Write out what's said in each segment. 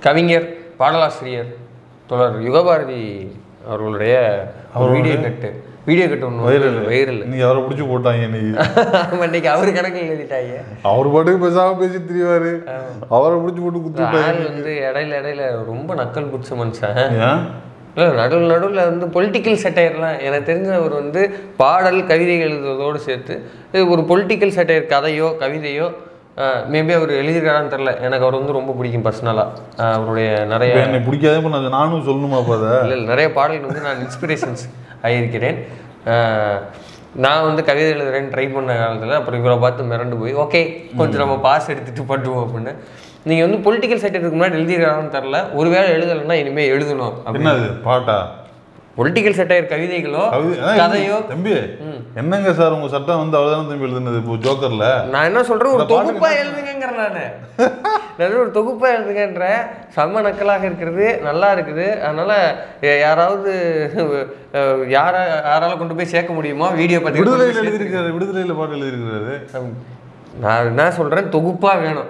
கவிஞர் பாடலாசிரியர் தொடர் யுகபாரதி அவர்களுடைய வீடியோ கட்டு ஒன்று வைரல். நீ அவரை பிடிச்சி போட்டாங்க இன்னைக்கு அவரு கணக்கில் எழுதிட்டாங்க. அவர் பாட்டுக்கு பேசாம பேசி திரிவாரு, அவரை பிடிச்சி போட்டு குத்துட்டாங்க. வந்து இடையில ரொம்ப நக்கல் பிடிச்ச மனுஷன். இல்லை நடுவில் வந்து பொலிட்டிக்கல் செட்டையர்லாம் எனக்கு தெரிஞ்ச அவர் வந்து பாடல் கவிதைகள் எழுதுவதோடு சேர்த்து ஒரு பொலிட்டிக்கல் செட்டையர் கதையோ கவிதையோ மேபி அவர் எழுதியிருக்காரான்னு தெரில. எனக்கு அவர் வந்து ரொம்ப பிடிக்கும் பர்சனலாக. அவருடைய நிறைய என்னை பிடிக்காதே நானும் சொல்லணுமா பார்த்தா இல்லை நிறைய பாடல்கள் வந்து நான் இன்ஸ்பிரேஷன்ஸ் ஆகியிருக்கிறேன். நான் வந்து கவிதை எழுதுறேன்னு ட்ரை பண்ண காலத்தில் அப்புறம் இவரை பார்த்து மிரண்டு போய் ஓகே கொஞ்சம் நம்ம பாஸ் எடுத்துகிட்டு பண்ணுவோம் அப்படின்னு. நீங்கள் வந்து பொலிட்டிக்கல் செட்டருக்கு முன்னாடி எழுதியிருக்காரான்னு தெரில. ஒருவேளை எழுதலைன்னா இனிமேல் எழுதணும் அப்படின்னு. பாட்டா பொலிட்டிக்கல் செட்டையர் கவிதைகளோ கதையோ? தம்பி என்னங்க சார் உங்க சட்டம் வந்து அவ்வளவுதானே தம்பி எழுதுனது இப்போ ஜோக்கர்ல? நான் என்ன சொல்றேன், ஒரு தொகுப்பா எழுதுங்கிறேன். நான் ஒரு தொகுப்பா எழுதுங்கன்ற செம்ம நக்கலாக இருக்கிறது, நல்லா இருக்குது. அதனால யாராவது யாரால கொண்டு போய் சேர்க்க முடியுமா வீடியோ பார்த்து? விடுதலையில் எழுதியிருக்காரு, விடுதலையில் பாட்டு எழுதியிருக்கிறாரு. நான் என்ன சொல்றேன், தொகுப்பா வேணும்.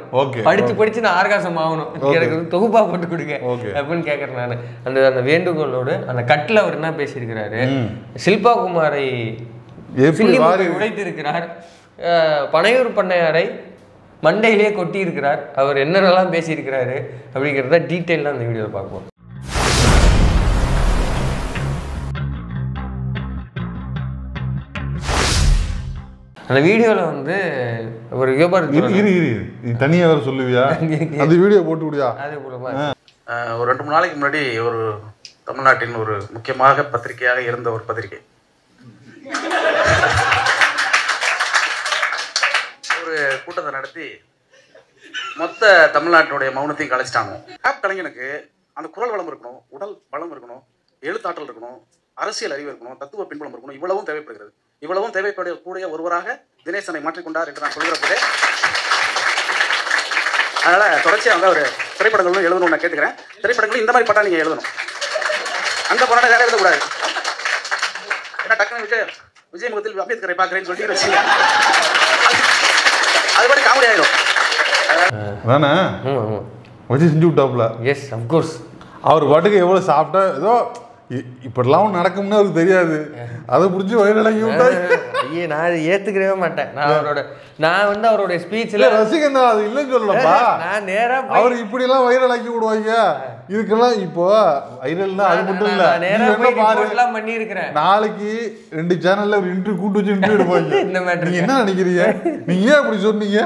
படிச்சு நான் ஆர்காசம் ஆகணும், எனக்கு தொகுப்பா போட்டு கொடுங்க அப்படின்னு கேட்கறேன் நான். அந்த வேண்டுகோளோடு அந்த கட்டில் அவர் என்ன பேசியிருக்கிறாரு, ஷில்பா குமாரை உடைத்து இருக்கிறார், பனையூர் பண்ணையாரை மண்டையிலேயே கொட்டி இருக்கிறார், அவர் என்னென்னலாம் பேசியிருக்கிறாரு அப்படிங்கிறத டீட்டெயிலாக அந்த வீடியோவில் பார்ப்போம். அந்த வீடியோவில் வந்து ஒரு தனியாக வேறு சொல்லுவியா? அந்த வீடியோ போட்டு விடியா? அதே போலமா ஒரு 2-3 நாளைக்கு முன்னாடி ஒரு தமிழ்நாட்டின் ஒரு முக்கியமாக பத்திரிகையாக இருந்த ஒரு பத்திரிகை ஒரு கூட்டத்தை நடத்தி மொத்த தமிழ்நாட்டினுடைய மௌனத்தையும் கலைச்சிட்டாங்க. கலைஞனுக்கு அந்த குரல் வளம் இருக்கணும், உடல் பலம் இருக்கணும், எழுத்தாற்றல் இருக்கணும், அரசியல் அறிவு இருக்கணும், தத்துவ பின்புலம் இருக்கணும். இவ்வளவும் தேவைப்படுகிறது. இவ்வளவும் தேவைப்படக்கூடிய ஒருவராக தினேசனை மாற்றிக்கொண்டார் என்று நான் சொல்கிற போதே, அதனால தொடர்ச்சியாக வந்து அவர் திரைப்படங்களும் எழுதணும்னு நான் கேட்டுக்கிறேன். திரைப்படங்களும் இந்த மாதிரி பட்டா நீங்க எழுதணும், அந்த படம் வேற எழுதக்கூடாது. ஏன்னா டக்குனு விஜய் முகத்தில் அம்பேத்கரை பார்க்குறேன்னு சொல்லி வச்சுங்க, அது மாதிரி காமெடி ஆயிடும். வேணா வச்சு செஞ்சு விட்டாப்ல. Yes of course. அவர் பாட்டுக்கு எவ்வளோ சாப்பிட்டா ஏதோ இப்படிலாம் நடக்கும்னு அவருக்கு தெரியாது, அதை பிடிச்சி வயலடங்கி விட்டாரு. ஐயே நான் ஏற்றுக்கவே மாட்டேன். நான் வந்து அவருடைய ஸ்பீச்சில் ரசிகன் தான், அது இல்லைன்னு சொல்லலப்பா. நான் நேராக அவர் இப்படிலாம் வைரலாக்கி விடுவாங்க. இதுக்கெல்லாம் இப்போ வைரல்னா அது மட்டும் இல்லை, நேராக பண்ணியிருக்கிறேன். நாளைக்கு 2 சேனல்ல ஒரு இன்டர்வியூ கூட்டு வச்சு இன்டர்வியூ எடுப்பாங்க. இந்த மாதிரி நீங்க என்ன நினைக்கிறீங்க, நீங்க ஏன் அப்படி சொன்னீங்க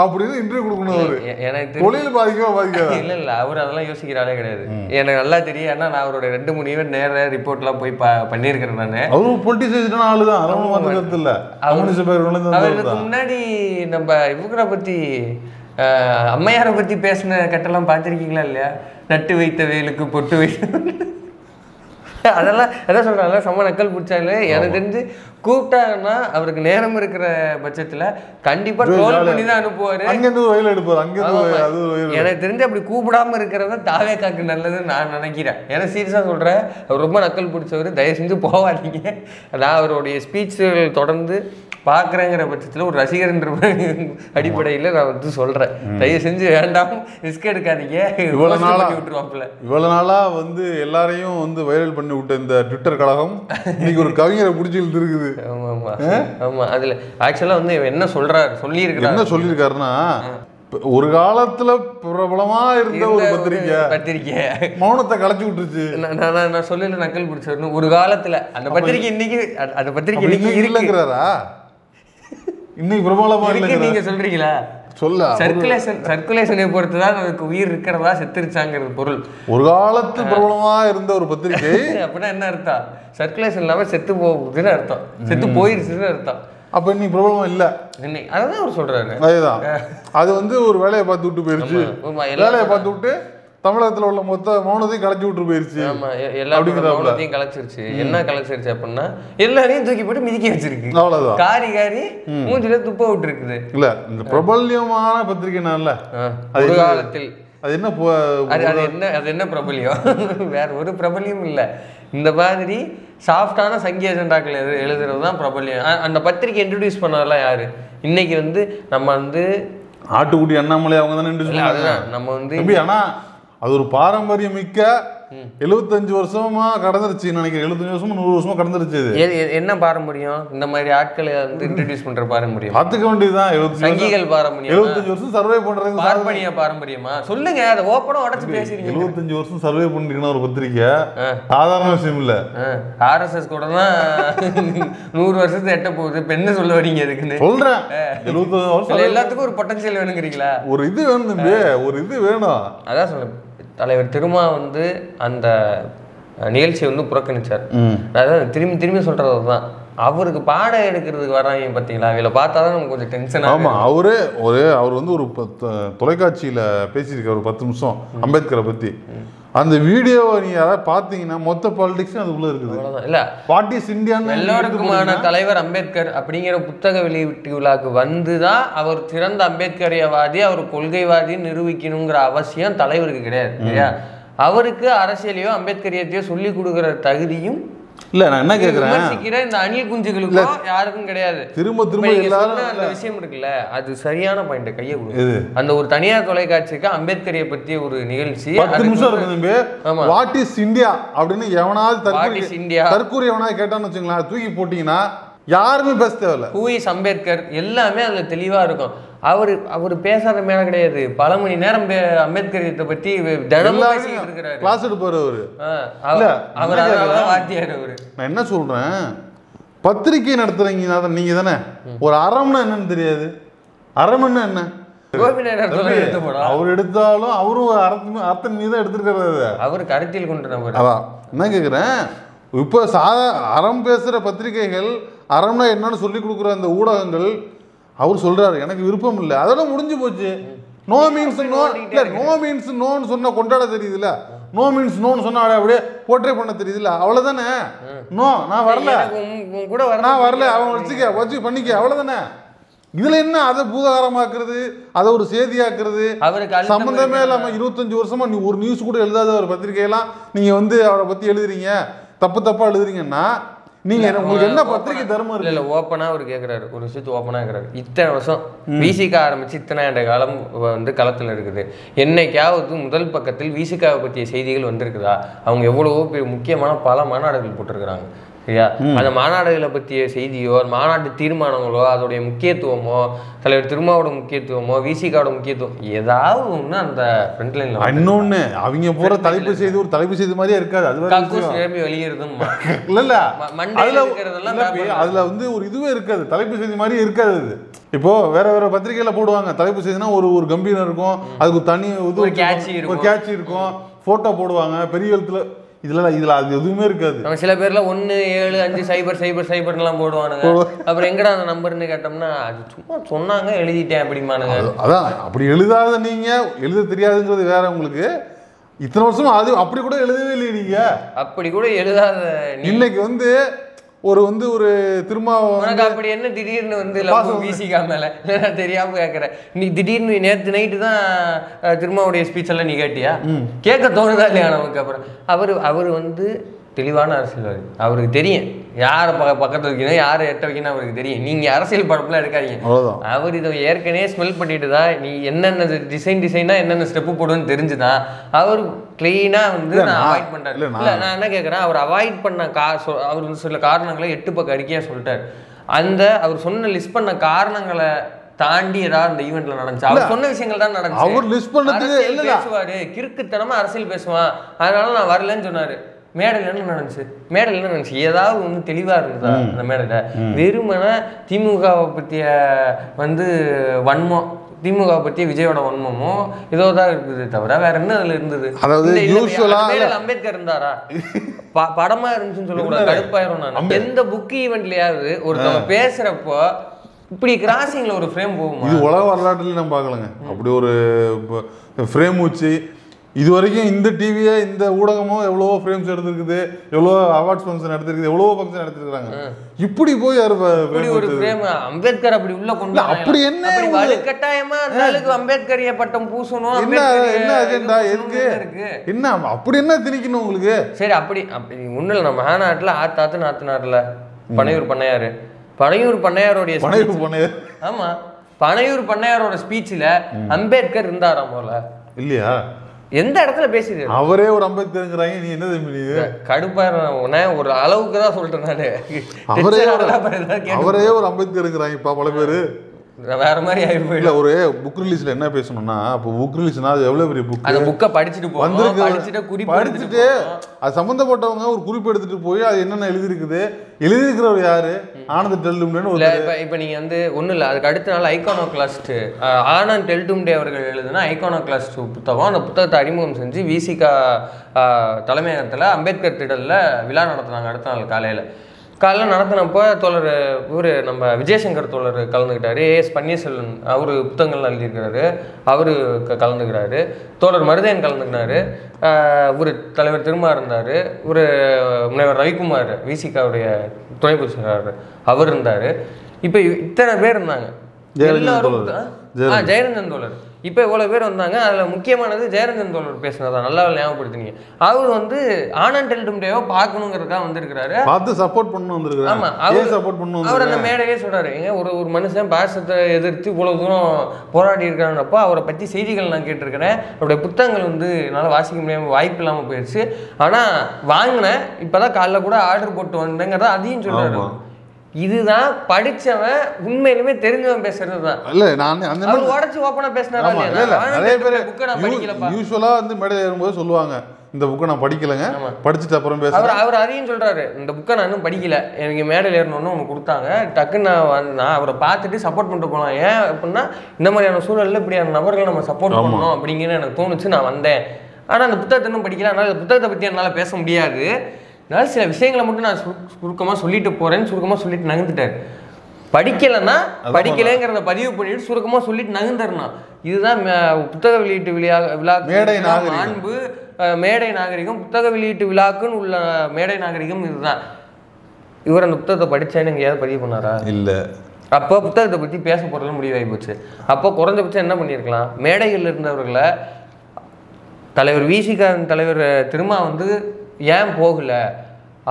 அப்படின்னு இன்டர்வியூ கொடுக்கணும். அவரு எனக்கு தொழில் பாதிக்காது. இல்லை இல்லை, அவர் அதெல்லாம் யோசிக்கிறாரே கிடையாது. எனக்கு நல்லா தெரியும். ஏன்னா நான் அவரோட 2-3 ஈவென்ட் நேர ரிப்போர்ட்லாம் போய் பண்ணியிருக்கிறேன். நான் அவரும் பொலிட்டிசைஸ்டான ஆளு தான், அதெல்லாம் மாற்றது இல்லை. அவருக்கு முன்னாடி நம்ம இவரை பத்தி அம்மையாரை பத்தி பேசின கட்டெல்லாம் பார்த்துருக்கீங்களா இல்லையா? நட்டு வைத்த வேலுக்கு பொட்டு வைத்த அதெல்லாம் அதான் சொல்றாங்க. செம்ம நக்கல் பிடிச்சாலே. எனக்கு தெரிஞ்சு கூப்பிட்டாங்கன்னா அவருக்கு நேரம் இருக்கிற பட்சத்துல கண்டிப்பா ட்ரோல் பண்ணி தான் அனுப்புவாரு. எனக்கு தெரிஞ்சு அப்படி கூப்பிடாம இருக்கிறத தாவேக்காக்கு நல்லதுன்னு நான் நினைக்கிறேன். ஏன்னா சீரியஸா சொல்றேன், அவர் ரொம்ப நக்கல் பிடிச்சவர். தயவு செஞ்சு போவாதீங்க. நான் அவருடைய ஸ்பீச்சுகள் தொடர்ந்து பார்க்குறேங்கிற பட்சத்தில் ஒரு ரசிகர்ன்ற அடிப்படையில் நான் வந்து சொல்கிறேன், தயவு செஞ்சு வேண்டாம், ரிஸ்க் எடுக்காதீங்க. இவ்வளோ நாளாக வந்து எல்லாரையும் வந்து வைரல் பண்ணி விட்ட இந்த ட்விட்டர் கழகம் இன்னைக்கு ஒரு கவிஞரை பிடிச்சி இருக்குது. ஆமாம் ஆமாம் ஆமாம். அதில் ஆக்சுவலாக வந்து என்ன சொல்லியிருக்காருன்னா, ஒரு காலத்துல பிரபலமா இருந்த ஒரு பத்திரிக்கை மௌனத்தை கலைச்சு விட்டுருச்சு. நான் சொல்லல நக்கல் பிடிச்சிருந்தேன் ஒரு காலத்துல. அந்த பத்திரிக்கை இன்னைக்கு அந்த பத்திரிக்கை இன்னைக்கு இல்லைங்கிறாரா? இன்னைக்கு பிரபலமா இருக்கு நீங்க சொல்றீங்களா? சொல்ல சர்க்குலேஷனை பொறுத்துதான் நமக்கு உயிர் இருக்கிறதா செத்துருச்சாங்கிறது பொருள். ஒரு காலத்து பிரபலமா இருந்த ஒரு பத்திரிகை அப்படின்னா என்ன அர்த்தம்? சர்க்குலேஷன் இல்லாம செத்து போகுதுன்னு அர்த்தம், செத்து போயிருச்சுன்னு அர்த்தம். அப்ப இன்னைக்கு பிரபலம் இல்ல, அதான் அவர் சொல்றாரு. அதுதான், அது வந்து ஒரு வேலையை பார்த்து விட்டு போயிருச்சு. வேலையை பார்த்து விட்டு தமிழகத்துல உள்ள மொத்த மௌனத்தையும் கலைச்சி விட்டு போயிருச்சு. ஆமா, எல்லா மௌனத்தையும் கலைச்சிருச்சு. என்ன கலைச்சிருச்சு அப்படின்னா எல்லாரையும் தூக்கி போட்டு மிதிக்க வச்சிருக்கு. அவ்வளவுதான், காரி மூஞ்சில துப்ப விட்டு இருக்குது. இல்ல இந்த பிரபல்யமான பத்திரிகைனால ஒரு காலத்தில் அது என்ன அது என்ன பிரபல்யம்? வேற ஒரு பிரபல்யம் இல்லை. இந்த மாதிரி சாஃப்டான சங்கிய அஜெண்டாக்கள் எழுதுறது தான் பிரபல்யம். அந்த பத்திரிகை இன்ட்ரடியூஸ் பண்ணதெல்லாம் யாரு? இன்னைக்கு வந்து நம்ம வந்து ஆட்டுக்குடி அண்ணாமலை அவங்க தானே இன்ட்ரடியூஸ் பண்ணாங்க. நம்ம வந்து ஆனா அது ஒரு பாரம்பரியம் மிக்க 75 வருஷமா கடந்துருச்சு நினைக்கிறேன். 75 வருஷமா 100 வருஷமா கடந்துருச்சு. என்ன பாரம்பரியம்? இந்த மாதிரி ஆட்களை வந்து இன்ட்ரோடியூஸ் பண்ற பாரம்பரியம் பாத்துக்க வேண்டியதுதான். சங்கிகள் பாரம்பரியம். 75 வருஷம் சர்வே பண்றது பாரம்பரியமா சொல்லுங்க. அதை ஓப்பனா உடச்சு பேசுறீங்க. 75 வருஷம் சர்வே பண்ணிருக்கணும் ஒரு பத்திரிக்கை சாதாரண விஷயம் இல்ல. RSS கூட தான் 100 வருஷத்தை எட்ட போகுது. பெண்ணு சொல்ல வரீங்க அதுக்குன்னு சொல்றேன். 75 வருஷம் எல்லாத்துக்கும் ஒரு பொட்டன்ஷியல் வேணுங்கிறீங்களா? ஒரு இது வேணும் தம்பி, ஒரு இது வேணும். அதான் சொல்லுங்க. தலைவர் திருமா வந்து அந்த நிகழ்ச்சியை வந்து புறக்கணிச்சார். அதான் திரும்பி திரும்பி சொல்றது தான். அவருக்கு பாடம் எடுக்கிறதுக்கு வராங்க பார்த்தீங்களா, இதில் பார்த்தா தான் நமக்கு கொஞ்சம் டென்ஷன். ஆமாம், அவர் வந்து ஒரு தொலைக்காட்சியில் பேசியிருக்காரு ஒரு 10 நிமிஷம் அம்பேத்கரை பற்றி. அந்த வீடியோவை நீங்க யாராவது பார்த்தீங்கன்னா மொத்த பாலிடிக்ஸும் அதுக்குள்ள இருக்குது. இல்ல வாட் இஸ் இந்தியான்னு எல்லோருக்குமான தலைவர் அம்பேத்கர் அப்படிங்கிற புத்தக வெளியீட்டு விழாக்கு வந்துதான் அவர் சிறந்த அம்பேத்கரியவாதி, அவர் கொள்கைவாதின்னு நிரூபிக்கணுங்கிற அவசியம் தலைவருக்கு கிடையாது இல்லையா? அவருக்கு அரசியலையோ அம்பேத்கரியத்தையோ சொல்லி கொடுக்குற தகுதியும் இல்ல. நான் என்ன கேக்குறேன், இந்த அணில் குஞ்சுகளுக்கோ யாருக்கும் கிடையாது. திரும்ப அந்த விஷயம் இருக்குல்ல, அது சரியான பாயிண்ட். கையை கொடுக்குது. அந்த ஒரு தனியார் தொலைக்காட்சிக்கு அம்பேத்கரிய பத்தி ஒரு நிகழ்ச்சி 10 நிமிஷம் இருக்கு. வாட் இஸ் இந்தியா அப்படின்னு எவனாவது தற்கூரி எவனாவது கேட்டான்னு வச்சுங்களேன், தூக்கி போட்டீங்கன்னா யாருமே பேச தேவையில்ல. ஹூ இஸ் அம்பேத்கர் எல்லாமே அதுல தெளிவா இருக்கும். அவர் பேசாத மேல கிடையாது. பல மணி நேரம் அம்பேத்கரியத்தை பத்தி தினமும் பேசிட்டு இருக்காரு. கிளாஸ் எடுப்பாரு அவரு. வாத்தியார் அவரு. நான் என்ன சொல்றேன், பத்திரிகை நடத்துறீங்க நீங்க தானே, ஒரு அறம்னா என்னன்னு தெரியாது. அறம்னா என்ன? அவர் எடுத்தாலும் அவரும் அர்த்தம் மீதான் எடுத்திருக்கிறது. அவருக்கு அரசியல் கொண்டு அதான் என்ன கேக்குறேன். இப்போ அறம் பேசுற பத்திரிகைகள், அறம்னா என்னன்னு சொல்லி கொடுக்குற அந்த ஊடகங்கள், அவர் சொல்றாரு எனக்கு விருப்பம் இல்லை, அதோட முடிஞ்சு போச்சு. No means no. இல்ல நோ மீன்ஸ் நோன்னு சொன்னா கொண்டாட தெரியுதுல்ல, நோ மீன்ஸ் நோன்னு சொன்னா அப்படியே போர்ட்ரே பண்ண தெரியுதுல்ல, அவ்வளவுதானே. நோ நான் வரல, நான் வரல, அவங்க வச்சு பண்ணிக்க, அவ்வளவுதானே. இதுல என்ன அதை பூதகாரமாக்குறது, அதை ஒரு செய்தியாக்குறது, சம்பந்தமே இல்லாம 25 வருஷமா நீ ஒரு நியூஸ் கூட எழுதாத ஒரு பத்திரிகையெல்லாம் நீங்க வந்து அவரை பத்தி எழுதுறீங்க, தப்பா எழுதுறீங்கன்னா நீங்க உங்களுக்கு என்ன பத்திரிகை தர்மம் இருக்கு? இல்ல ஓப்பனா அவர் கேட்கிறாரு, ஒரு விஷயத்து ஓப்பனா கேட்கிறாரு. இத்தனை வருஷம் விசிக ஆரம்பிச்சு இத்தனை ஆண்டு காலம் வந்து களத்துல இருக்குது. என்னைக்காவது முதல் பக்கத்தில் விசிகாவை பற்றிய செய்திகள் வந்திருக்குதா? அவங்க எவ்வளவோ முக்கியமான பல மாநாடுகள் போட்டிருக்கிறாங்க சரியா? அந்த மாநாடுகளை பற்றிய செய்தியோ, மாநாட்டு தீர்மானங்களோ, அதோடைய முக்கியத்துவமோ, தலைவர் திருமாவோட முக்கியத்துவமோ, விசிகாவோட முக்கியத்துவம் ஏதாவது ஒன்று அந்த ஃப்ரண்ட் லைன்ல. இன்னொன்னு அவங்க போற தலைப்பு செய்தி ஒரு தலைப்பு செய்தி மாதிரியே இருக்காது. அது வெளியேறதும் இல்ல அதுல வந்து ஒரு இதுவே இருக்காது, தலைப்பு செய்தி மாதிரியே இருக்காது. அது இப்போ வேற பத்திரிகையில போடுவாங்க தலைப்பு செய்தினா ஒரு கம்பீரம் இருக்கும், அதுக்கு தனி ஒரு கேட்சி இருக்கும், போட்டோ போடுவாங்க பெரிய எழுத்துல. இதுல அது எதுவுமே இருக்காது. நம்ம சில பேர்லாம் 1750000 போடுவானுங்க. அப்புறம் எங்கடா அந்த நம்பர்னு கேட்டோம்னா அது சும்மா சொன்னாங்க எழுதிட்டேன் அப்படிமானுங்க. அதான் அப்படி எழுதாத நீங்க எழுத தெரியாதுங்கிறது வேற. உங்களுக்கு இத்தனை வருஷமா அது அப்படி கூட எழுதவே இல்லை. நீங்க அப்படி கூட எழுதாத இன்னைக்கு வந்து ஒரு திரும்ப அப்படி என்ன திடீர்னு வந்து விசிகா மேல தெரியாம கேட்கறேன். நீ திடீர்னு நேற்று நைட்டு தான் திருமாவுடைய ஸ்பீச் எல்லாம் நீ கேட்டியா? கேட்க தோணுதா இல்லையா நமக்கு? அப்புறம் அவரு வந்து தெளிவான அரசியல்வாதி. அவருக்கு தெரியும் யாரை பக்கத்தில் வைக்கணும், யாரை எட்ட வைக்கணும் அவருக்கு தெரியும். நீங்க அரசியல் படம்லாம் எடுக்காதீங்க. அவர் இதை ஏற்கனவே ஸ்மெல் பண்ணிட்டு தான் நீ என்னென்ன டிசைனா என்னென்ன ஸ்டெப்பு போடுன்னு தெரிஞ்சுதான் அவர் கிளீனா வந்து நான் அவாய்ட் பண்றாரு. இல்லை நான் என்ன கேட்குறேன், அவர் அவாய்ட் பண்ண அவர் சில காரணங்களை 8 பக்க அறிக்கையா சொல்லிட்டாரு. அந்த அவர் சொன்ன லிஸ்ட் பண்ண காரணங்களை தாண்டி ஏதாவது அந்த ஈவெண்ட்ல நடந்துச்சு. அவர் சொன்ன விஷயங்கள் தான் நடந்துச்சு. அவர் லிஸ்ட் பண்ணது பேசுவாரு, கிறுக்குத்தனமா அரசியல் பேசுவான், அதனால நான் வரலன்னு சொன்னாரு. மேடையில் என்ன நடந்துச்சு? ஏதாவது ஒன்று தெளிவா இருந்ததா அந்த மேடையில? வெறுமன திமுகவை பற்றிய வந்து வன்மம், திமுக பற்றிய விஜயோட வன்மமோ ஏதோ தான் இருக்குது தவிர வேற என்ன அதுல இருந்தது? அம்பேத்கர் இருந்தாரா? படமா இருந்துச்சுன்னு சொல்லக்கூடாது, கடுப்பாயிரும். நான் எந்த புக் ஈவெண்ட்லயாவது ஒருத்தவங்க பேசுறப்போ இப்படி கிராசிங்ல ஒரு ஃப்ரேம் போகும். இது உலக வரலாற்றுல நம்ம பார்க்கலங்க. அப்படி ஒரு ஃப்ரேம் வச்சு இது வரைக்கும் இந்த டிவியை இந்த ஊடகமோ எவ்வளவோ ஃப்ரேம்ஸ் எடுத்துருக்குது, எவ்வளோ அவார்ட்ஸ் ஃபங்க்ஷன் எடுத்துருக்குது, எவ்வளவோ ஃபங்க்ஷன் எடுத்துருக்காங்க. இப்படி போய் ஒரு ஃப்ரேம் அம்பேத்கர் அப்படி உள்ள கொண்டு அப்படி என்ன வலுக்கட்டாயமா அந்த அம்பேத்கரிய பட்டம் பூசணும்? என்ன அஜெண்டா எதுக்கு என்ன அப்படி என்ன திணிக்கணும் உங்களுக்கு? சரி அப்படி ஒன்றும் இல்லை. நம்ம மாநாட்டில் ஆத்தாத்து நாத்துனார்ல பனையூர் பண்ணையாரோடைய ஆமா பனையூர் பண்ணையாரோட ஸ்பீச்சில் அம்பேத்கர் இருந்தாராம் போல இல்லையா? எந்த இடத்துல பேசிருக்காரு? அவரே ஒரு அம்பேத்கருங்கிறாங்க, நீ என்ன தம்பி கடுப்பா ஒரு அளவுக்கு தான் சொல்றேன் நானு. அவரே ஒரு அம்பேத்கருங்கிறாங்கப்பா பல பேரு. வேற மாதிரி ஆகி போயிடல. ஒரு புக் ரிலீஸ்ல என்ன பேசணும்னா, இப்போ புக் ரிலீஸ்னா அது எவ்வளவு பெரிய புக், அந்த புக்கை படிச்சுட்டு படிச்சுட்டு அது சம்பந்தப்பட்டவங்க ஒரு குறிப்பு எடுத்துட்டு போய் அது என்னென்ன எழுதியிருக்கிறவர் யாரு, ஆனந்த் டெல்டும்டேன்னு ஒரு. இப்ப நீங்க வந்து ஒண்ணும் இல்லை, அதுக்கு அடுத்த நாள் ஐகானோகிளாஸ்ட் ஆனந்த் டெல்டும்டே அவர்கள் எழுதுனா ஐகானோகிளாஸ்ட் புத்தகம். அந்த புத்தகத்தை அறிமுகம் செஞ்சு விசிகா தலைமையகத்துல அம்பேத்கர் திடல்ல விழா நடத்தினாங்க. அடுத்த நாள் காலையில் நடத்தினப்போ தோழர் நம்ம விஜயசங்கர் தோழர் கலந்துக்கிட்டாரு. ஏஎஸ் பன்னீர்செல்வன் அவர் புத்தகங்கள்லாம் எழுதியிருக்கிறாரு, அவர் கலந்துக்கிறாரு. தோழர் மருதையன் கலந்துக்கினாரு. ஒரு தலைவர் திருமா இருந்தார். ஒரு முனைவர் ரவிக்குமார் விசிகாவுடைய துணை பொதுச்செயலாளர் அவர் இருந்தார். இப்போ இத்தனை பேர் இருந்தாங்க. எல்லாரும் ஜெயரஞ்சன் தோழர். இப்போ இவ்வளோ பேர் வந்தாங்க. அதில் முக்கியமானது ஜெயரஞ்சன் தோழர் பேசுனதான், நல்லா ஞாபகப்படுத்தினீங்க. அவர் வந்து ஆனந்த் டெல்டும்டேவை பார்க்கணுங்கிறதுக்காக வந்திருக்கிறாரு, பார்த்து சப்போர்ட் பண்ணணும் வந்திருக்காரு. ஆமாம், அவர் அந்த மேடையே சொல்கிறாரு, ஏங்க ஒரு மனுஷன் பாசத்தை எதிர்த்து இவ்வளோ தூரம் போராடி இருக்கிறான்றப்போ அவரை பற்றி செய்திகள் நான் கேட்டிருக்கிறேன். அவருடைய புத்தகங்கள் வந்து என்னால் வாசிக்க முடியாமல் வாய்ப்பு இல்லாமல் போயிடுச்சு. ஆனால் வாங்கினேன், இப்போ தான் காலைல கூட ஆர்டர் போட்டு வந்தேங்கிறத அதையும் சொல்கிறாரு. இதுதான் படிச்சவன் உண்மையிலுமே தெரிஞ்சவன் பேசுறது தான். இல்ல நான் அந்த மாதிரி உடைச்சு ஓபனா பேசினாரா இல்லையா? நிறைய பேர் புக்க நான் படிக்கலப்பா யூசுவலா வந்து மேடையில ஏறும்போது சொல்லுவாங்க, இந்த புக்கை நான் படிக்கலங்க, படிச்சுட்டு அப்புறம் பேசுறேன். அவர் அதையும் சொல்றாரு, இந்த புக்கை நான் இன்னும் படிக்கல, எனக்கு மேடையில் ஏறணும்னு ஒன்று கொடுத்தாங்க, டக்குன்னு நான் அவரை பார்த்துட்டு சப்போர்ட் பண்ணிட்டு போகலாம். ஏன் அப்படின்னா இந்த மாதிரியான சூழலில் இப்படியான நபர்களை நம்ம சப்போர்ட் பண்ணணும் அப்படிங்கிற எனக்கு தோணுச்சு, நான் வந்தேன். ஆனால் அந்த புத்தகத்தை இன்னும் படிக்கல, அதனால இந்த புத்தகத்தை பற்றி என்னால் பேச முடியாது. அதனால சில விஷயங்களை மட்டும் நான் சுருக்கமாக சொல்லிட்டு போகிறேன்னு சுருக்கமாக சொல்லிட்டு நகர்ந்துட்டார். படிக்கலைன்னா படிக்கலைங்கிறத பதிவு பண்ணிட்டு சுருக்கமாக சொல்லிட்டு நகர்ந்துடணும். இதுதான் புத்தக வெளியீட்டு விழா மாண்பு, மேடை நாகரிகம், புத்தக வெளியீட்டு விழாக்குன்னு உள்ள மேடை நாகரிகம் இதுதான். இவர் அந்த புத்தகத்தை படித்தேன்னு எங்கேயாவது பதிவு பண்ணாரா? இல்லை. அப்போ புத்தகத்தை பற்றி பேச போகிறதுல முடிவாகி போச்சு. அப்போ குறைஞ்சபட்சம் என்ன பண்ணியிருக்கலாம், மேடையில் இருந்தவர்களை தலைவர் விசிகாவின் தலைவர் திருமா வந்து ஏன் போகல,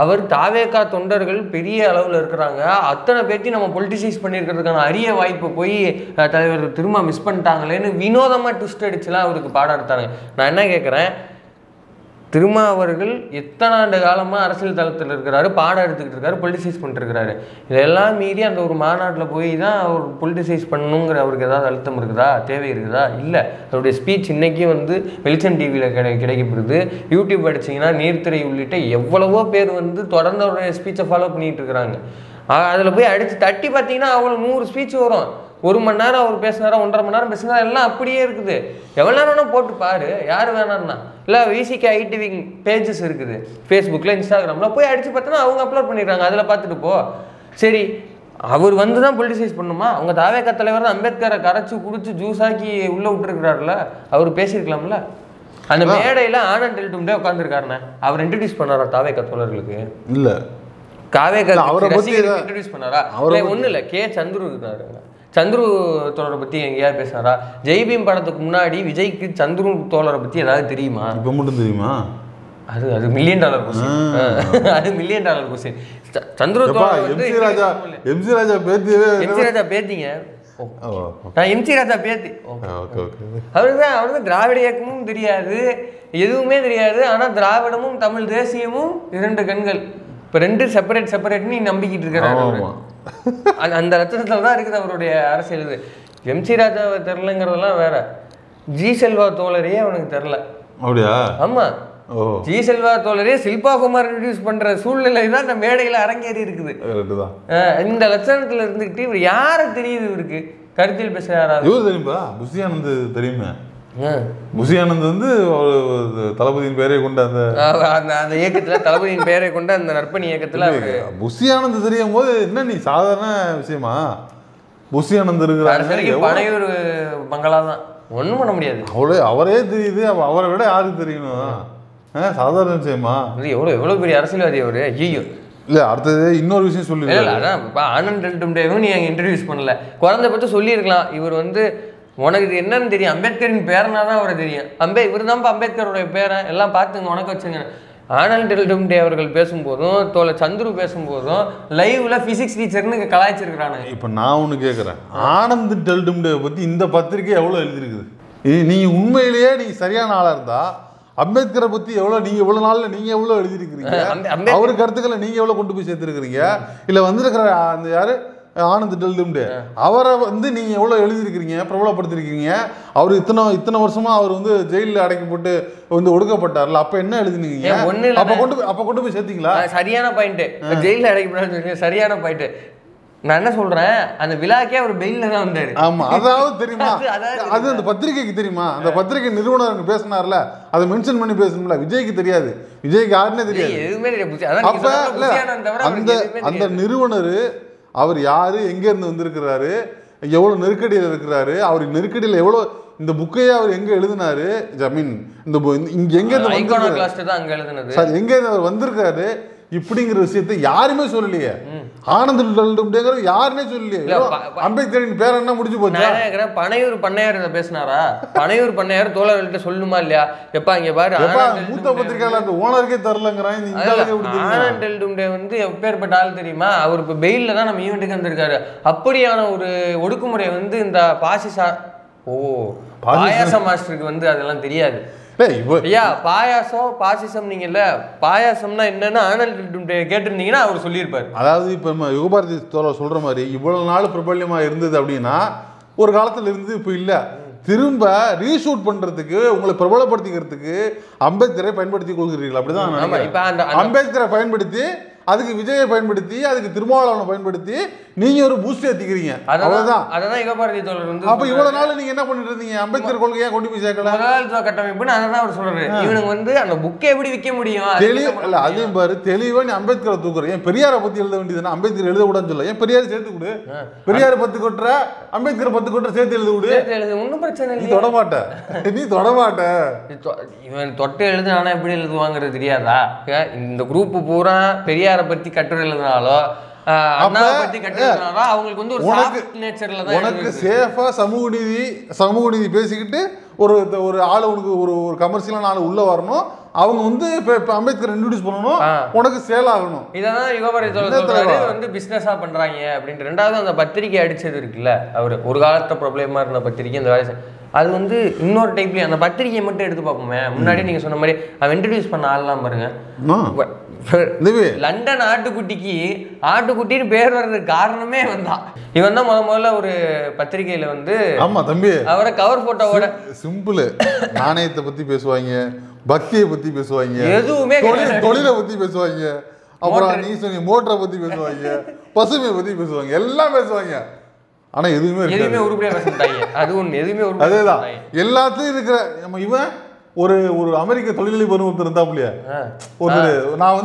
அவர் தாவேகா தொண்டர்கள் பெரிய அளவில் இருக்கிறாங்க, அத்தனை பேர்த்தையும் நம்ம பொலிட்டிசைஸ் பண்ணியிருக்கிறதுக்கான அரிய வாய்ப்பை போய் தலைவர் திரும்ப மிஸ் பண்ணிட்டாங்களேன்னு வினோதமாக ட்விஸ்ட் அடிச்சுலாம் அவருக்கு பாடம் எடுத்தாங்க. நான் என்ன கேட்குறேன், திருமா அவர்கள் எத்தனை ஆண்டு காலமாக அரசியல் தளத்தில் இருக்கிறாரு, பாடம் எடுத்துக்கிட்டு இருக்காரு, பொலிட்டிசைஸ் பண்ணிட்டுருக்கிறாரு. இதெல்லாம் மீறி அந்த ஒரு மாநாட்டில் போய் தான் அவர் பொலிட்டிசைஸ் பண்ணணுங்கிற அவருக்கு ஏதாவது அழுத்தம் இருக்குதா, தேவை இருக்குதா? இல்லை. அவருடைய ஸ்பீச் இன்றைக்கும் வந்து வெளிச்சம் டிவியில் கிடைக்கப்படுது. யூடியூப் அடிச்சிங்கன்னா நீர்த்திரை உள்ளிட்ட எவ்வளவோ பேர் வந்து தொடர்ந்து அவருடைய ஸ்பீச்சை ஃபாலோ பண்ணிகிட்டு இருக்கிறாங்க. அதில் போய் அடித்து தட்டி பார்த்தீங்கன்னா அவ்வளோ 100 ஸ்பீச் வரும். 1 மணி நேரம் அவர் பேசினாரா, 1.5 மணி நேரம் பேசினாரா, எல்லாம் அப்படியே இருக்குது. எவ்வளோ நேரம்னா போட்டு பாரு, யார் வேணாம்னா. இல்லை விசிகே ஐடிவி பேஜஸ் இருக்குது ஃபேஸ்புக்கில், இன்ஸ்டாகிராமில், போய் அடித்து பார்த்தோன்னா அவங்க அப்லோட் பண்ணிடுறாங்க, அதில் பார்த்துட்டு போ. சரி, அவர் வந்து தான் பொலிட்டிசைஸ் பண்ணுமா? அவங்க தாவேகா தலைவர் தான் அம்பேத்கரை கரைச்சி குடிச்சு ஜூஸாக்கி உள்ளே விட்டுருக்கிறாருல, அவர் பேசியிருக்கலாம்ல. அந்த மேடையில் ஆனந்த் டெல்டும்டே உட்காந்துருக்காருண்ணே, அவர் இன்ட்ரடியூஸ் பண்ணாரா தாவேகா தோழர்களுக்கு? இல்லை. காவேகா இன்ட்ரடியூஸ் பண்ணாரா? ஒன்றும் இல்லை, கே சந்துரு இருந்தாரு. சந்துரு தோழரை பற்றி எங்கேயாவது பேசினாரா? ஜெய்பீம் படத்துக்கு முன்னாடி விஜய்க்கு சந்துரு தோழரை பற்றி ஏதாவது தெரியுமா? இப்போ மட்டும் தெரியுமா? அது $1 மில்லியன் கொஸ்டின். அது $1 மில்லியன் கொஸ்டின். சந்துரு தோழர் வந்து எம்சி ராஜா பேத்திங்க. நான் எம்சி ராஜா பேத்தி. அவருக்கு திராவிட இயக்கமும் தெரியாது, எதுவுமே தெரியாது. ஆனால் திராவிடமும் தமிழ் தேசியமும் 2 கண்கள். இப்போ 2 செப்பரேட்னு நம்பிக்கிட்டு இருக்கிறாரு. அந்த லட்சணத்தில் தான் இருக்குது அவருடைய அரசியல். இது எம்சி ராஜாவை தெரிலங்கிறதெல்லாம் வேற. ஜி செல்வா தோழரையே அவனுக்கு தெரில. அப்படியா? ஆமாம், ஜி செல்வா தோழரே சில்பா குமார் இன்ட்ரடியூஸ் பண்ணுற சூழ்நிலை தான் இந்த மேடையில் அரங்கேறி இருக்குது. இந்த லட்சணத்தில் இருந்துக்கிட்டு இவர் யாரை தெரியுது இவருக்கு? கருத்தில் பேச யாராவது தெரியுமா? புஷி ஆனந்த் தெரியுமே. புஷி ஆனந்த் வந்து தளபதியின் பெயரை கொண்ட அந்த இயக்கத்தில், தளபதியின் பெயரை கொண்ட அந்த நற்பணி இயக்கத்தில் புஷி ஆனந்த் தெரியும் போது என்ன நீ சாதாரண விஷயமா? புஷி ஆனந்த் இருக்கிறாரு, பனையூர் பங்களா தான், ஒன்றும் பண்ண முடியாது. அவரே தெரியுது, அவரை விட யாருக்கு தெரியணும்? சாதாரண விஷயமா? எவ்வளோ பெரிய அரசியல்வாதி அவரு. ஐயோ இல்லை, அடுத்தது இன்னொரு விஷயம் சொல்லி இல்லை. அதான் இப்போ ஆனந்த் டெல்டும்டேவும் நீ அங்கே இன்ட்ரடியூஸ் பண்ணல. குறைந்தபட்சம் சொல்லியிருக்கலாம், இவர் வந்து உனக்கு இது என்னன்னு தெரியும், அம்பேத்கரின் பேரனா தான் அவரை தெரியும். இவர் தான்ப்பா அம்பேத்கருடைய பேரன், எல்லாம் பார்த்துங்க உனக்கு வச்சுங்க. ஆனந்த் டெல்டும்டே அவர்கள் பேசும்போதும் தோழர் சந்துரு பேசும்போதும் லைவ்ல பிசிக்ஸ் டீச்சர்னு கலாய்ச்சிருக்கிறாங்க. இப்போ நான் ஒன்று கேட்குறேன், ஆனந்த் டெல்டும்டே பற்றி இந்த பத்திரிகை எவ்வளோ எழுதிருக்குது? நீங்க உண்மையிலேயே நீங்க சரியான ஆளா இருந்தா அம்பேத்கரை பத்தி நீங்க எவ்வளவு நாள்ல நீங்க எவ்வளவு எழுதிருக்கிறீங்க, அவரு கருத்துக்களை நீங்க எவ்வளவு கொண்டு போய் சேர்த்திருக்கிறீங்க, இல்ல வந்திருக்கிற அந்த யாரு ஆனந்த் டெல்டும்டே அவரை நீங்க எவ்வளவு எழுதிருக்கிறீங்க, பிரபலப்படுத்திருக்கீங்க. அவர் இத்தனை வருஷமா அவர் ஜெயிலில் அடைக்கப்பட்டு ஒடுக்கப்பட்டார்ல, அப்ப என்ன எழுதினீங்க? அப்ப கொண்டு போய் சேர்த்தீங்களா? சரியான பாயிண்ட். ஜெயிலில் அடைக்கப்பட்டார், சரியான பாயிண்ட். நான் என்ன சொல்றேன், அந்த விழாக்கே அவர் பெயில்ல தான் வந்தாரு. ஆமா, அதாவது தெரியுமா, அது அந்த பத்திரிகைக்கு தெரியுமா, அந்த பத்திரிகை நிறுவனர் பேசினார்ல, அதை மென்ஷன் பண்ணி பேசணும்ல. விஜய்க்கு தெரியாது, விஜய்க்கு யாருன்னே தெரியாது, எதுவுமே தெரியாது. அந்த நிறுவனர் அவர் யாரு, எங்க இருந்து வந்திருக்கிறாரு, எவ்வளவு நெருக்கடியில் இருக்கிறாரு, அவர் நெருக்கடியில் எவ்வளவு, இந்த புக்கையே அவர் எங்க எழுதினாரு, ஜமீன் இங்க எங்க இருந்து எங்க இருந்து அவர் வந்திருக்காரு இப்படிங்கிற விஷயத்தை யாருமே சொல்லலையே. ஆனந்த் யாருமே சொல்லலையே. அம்பேத்கரின் பேர் என்ன முடிஞ்சு போச்சு? பனையூர் பண்ணையார் பேசினாரா? பனையூர் பண்ணையார் தோழர்கள்ட்ட சொல்லுமா இல்லையா? எப்பா இங்க பாரு, மூத்த பத்திரிகையாளர் ஓனருக்கே தரலங்கிறான். ஆனந்த் டெல்டும்டே எப்பேற்பட்ட ஆள் தெரியுமா? அவர் இப்ப பெயில்ல தான் நம்ம ஈவெண்ட்டுக்கு வந்திருக்காரு. அப்படியான ஒரு ஒடுக்குமுறை இந்த பாயாசம் மாஸ்டருக்கு அதெல்லாம் தெரியாது. ஐயா பாயாசம் பாசிசம் நீங்கல்ல, பாயாசம்னா என்னன்னு ஆனந்த் கேட்டிருந்தீங்கன்னா அவர் சொல்லியிருப்பாரு. அதாவது இப்ப நம்ம யுகபாரதி சொல்ற மாதிரி இவ்வளவு நாள் பிரபல்யமா இருந்தது அப்படின்னா ஒரு காலத்துல இருந்து இப்ப இல்ல, திரும்ப ரீஷூட் பண்றதுக்கு உங்களை பிரபலப்படுத்திக்கிறதுக்கு அம்பேத்கரை பயன்படுத்தி கொள்கிறீர்கள். அப்படிதான் அம்பேத்கரை பயன்படுத்தி, அதுக்கு விஜயை பயன்படுத்தி, அதுக்கு திருமாவளவனை பயன்படுத்தி நீங்க ஒரு பூஸ்ட் ஏத்திக்கிறீங்க. அவ்வளவுதான். அதான் யுகபாரதி தோழர் அப்ப இவ்வளவு நாள் நீங்க என்ன பண்ணிட்டு இருந்தீங்க? அம்பேத்கர் கொள்கையா கொண்டு போய் சேர்க்கல, முதலாளித்துவ கட்டமைப்புன்னு அதான் அவர் சொல்றாரு. இவனுக்கு அந்த புக்கை எப்படி விற்க முடியும்? இல்ல அதையும் பாரு, தெளிவா நீ அம்பேத்கரை தூக்குற. ஏன் பெரியாரை பத்தி எழுத வேண்டியதுன்னா அம்பேத்கர் எழுத கூடாதுன்னு சொல்ல, ஏன் பெரியாரை சேர்த்து கொடு, பெரியாரை 10 கொட்டுற, அம்பேத்கர் 10 கொட்டுற, சேர்த்து எழுத விடு. ஒன்னும் பிரச்சனை இல்லை. நீ தொடமாட்ட, நீ தொடமாட்ட. இவன் தொட்டு எழுது, ஆனா எப்படி எழுதுவாங்கிறது தெரியாதா? இந்த குரூப் பூரா பெரியாரை பத்தி கட்டுரை எழுதினாலோ அவங்களுக்கு உனக்கு சேஃபா சமூக நீதி பேசிக்கிட்டு ஒரு ஆளு உனக்கு ஒரு கமர்ஷியலான ஆளு உள்ள வரணும், அவங்க அம்பேத்கர் இன்ட்ரோடியூஸ் பண்ணணும், உனக்கு சேல் ஆகணும். இதான் யுகபாரதி தோழர் பிசினஸா பண்றாங்க அப்படின்ட்டு. ரெண்டாவது அந்த பத்திரிகை அடிச்சது இருக்குல்ல, அவரு ஒரு காலத்துல ப்ராப்ளமா இருந்த பத்திரிகை இந்த வேலை அது இன்னொரு டைப்லயே அந்த பத்திரிகையை மட்டும் எடுத்து பார்ப்போமே. முன்னாடி நீங்க சொன்ன மாதிரி அவன் இன்ட்ரோடியூஸ் பண்ண ஆள்லாம் பாருங்க, லண்டன் ஆட்டுக்குட்டின்னு பேர் வர்றதுக்கு காரணமே வந்தான். இவன் தான் முதல்ல ஒரு பத்திரிகையில ஆமா தம்பி அவரை கவர் போட்டோவோட சிம்பிள் நாணயத்தை பத்தி பேசுவாங்க, பக்தியை பத்தி பேசுவாங்க, எதுவுமே தொழிலை பத்தி பேசுவாங்க, அப்புறம் நீ சொன்ன மோட்டரை பத்தி பேசுவாங்க, பசுமையை பத்தி பேசுவாங்க, எல்லாம் பேசுவாங்க. ஆனா எதுவுமே உருப்படியா பேச மாட்டாங்க. அது ஒண்ணு எதுவுமே அதேதான் எல்லாத்தையும் இருக்கிற நம்ம இவன் ஒரு அமெரிக்க தொழிலதிபர் ஒருத்தர் இருந்தாப்லையா, நான்